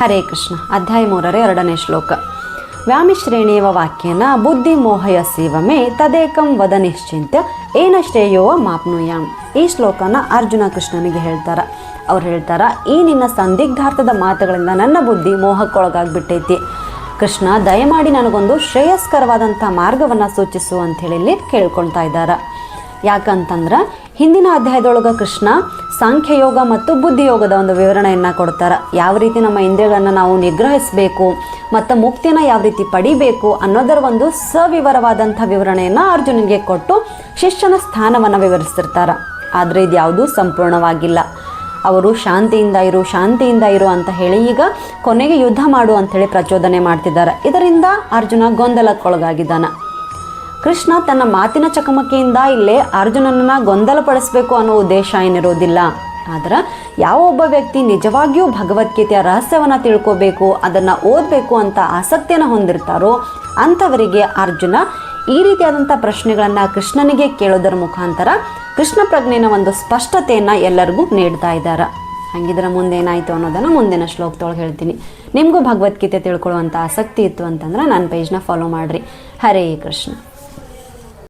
ಹರೇ ಕೃಷ್ಣ. ಅಧ್ಯಾಯ 3 2ನೇ ಶ್ಲೋಕ. ವ್ಯಾಮಿಶ್ರೇಣೇವ ವಾಕ್ಯನ ಬುದ್ಧಿ ಮೋಹಯಸೀವ ಮೇ ತದೇಕಂ ವದ ನಿಶ್ಚಿಂತ್ಯ ಏನ ಶ್ರೇಯೋವ ಮಾಪ್ನುಯಾಮ್. ಈ ಶ್ಲೋಕನ ಅರ್ಜುನ ಕೃಷ್ಣನಿಗೆ ಹೇಳ್ತಾರ. ಅವ್ರು ಹೇಳ್ತಾರ, ಈ ನಿನ್ನ ಸಂದಿಗ್ಧಾರ್ಥದ ಮಾತುಗಳಿಂದ ನನ್ನ ಬುದ್ಧಿ ಮೋಹಕ್ಕೊಳಗಾಗ್ಬಿಟ್ಟೈತಿ. ಕೃಷ್ಣ, ದಯಮಾಡಿ ನನಗೊಂದು ಶ್ರೇಯಸ್ಕರವಾದಂಥ ಮಾರ್ಗವನ್ನು ಸೂಚಿಸು ಅಂಥೇಳಿ ಇಲ್ಲಿ ಕೇಳ್ಕೊಳ್ತಾ ಇದ್ದಾರೆ. ಯಾಕಂತಂದ್ರೆ ಹಿಂದಿನ ಅಧ್ಯಾಯದೊಳಗೆ ಕೃಷ್ಣ ಸಾಂಖ್ಯಯೋಗ ಮತ್ತು ಬುದ್ಧಿಯೋಗದ ಒಂದು ವಿವರಣೆಯನ್ನು ಕೊಡ್ತಾರೆ. ಯಾವ ರೀತಿ ನಮ್ಮ ಇಂದ್ರಿಯಗಳನ್ನು ನಾವು ನಿಗ್ರಹಿಸಬೇಕು ಮತ್ತು ಮುಕ್ತಿಯನ್ನು ಯಾವ ರೀತಿ ಪಡಿಬೇಕು ಅನ್ನೋದರ ಒಂದು ಸವಿವರವಾದಂಥ ವಿವರಣೆಯನ್ನು ಅರ್ಜುನಿಗೆ ಕೊಟ್ಟು ಶಿಷ್ಯನ ಸ್ಥಾನವನ್ನು ವಿವರಿಸ್ತಿರ್ತಾರೆ. ಆದರೆ ಇದು ಯಾವುದೂ ಸಂಪೂರ್ಣವಾಗಿಲ್ಲ. ಅವರು ಶಾಂತಿಯಿಂದ ಇರು ಅಂತ ಹೇಳಿ ಈಗ ಕೊನೆಗೆ ಯುದ್ಧ ಮಾಡು ಅಂಥೇಳಿ ಪ್ರಚೋದನೆ ಮಾಡ್ತಿದ್ದಾರೆ. ಇದರಿಂದ ಅರ್ಜುನ ಗೊಂದಲಕ್ಕೊಳಗಾಗಿದ್ದಾನೆ. ಕೃಷ್ಣ ತನ್ನ ಮಾತಿನ ಚಕಮಕಿಯಿಂದ ಇಲ್ಲೇ ಅರ್ಜುನನನ್ನು ಗೊಂದಲಪಡಿಸಬೇಕು ಅನ್ನೋ ಉದ್ದೇಶ ಏನಿರೋದಿಲ್ಲ. ಆದರೆ ಯಾವ ಒಬ್ಬ ವ್ಯಕ್ತಿ ನಿಜವಾಗಿಯೂ ಭಗವದ್ಗೀತೆಯ ರಹಸ್ಯವನ್ನು ತಿಳ್ಕೋಬೇಕು, ಅದನ್ನು ಓದಬೇಕು ಅಂತ ಆಸಕ್ತಿಯನ್ನು ಹೊಂದಿರ್ತಾರೋ ಅಂಥವರಿಗೆ ಅರ್ಜುನ ಈ ರೀತಿಯಾದಂಥ ಪ್ರಶ್ನೆಗಳನ್ನು ಕೃಷ್ಣನಿಗೆ ಕೇಳೋದರ ಮುಖಾಂತರ ಕೃಷ್ಣ ಪ್ರಜ್ಞೆನ ಒಂದು ಸ್ಪಷ್ಟತೆಯನ್ನು ಎಲ್ಲರಿಗೂ ನೀಡ್ತಾ ಇದ್ದಾರೆ. ಹಾಗಿದ್ರೆ ಮುಂದೇನಾಯಿತು ಅನ್ನೋದನ್ನು ಮುಂದಿನ ಶ್ಲೋಕದೊಳಗೆ ಹೇಳ್ತೀನಿ. ನಿಮಗೂ ಭಗವದ್ಗೀತೆ ತಿಳ್ಕೊಳ್ಳುವಂಥ ಆಸಕ್ತಿ ಇತ್ತು ಅಂತಂದ್ರೆ ನನ್ನ ಪೇಜ್ನ ಫಾಲೋ ಮಾಡಿರಿ. ಹರೇ ಕೃಷ್ಣ.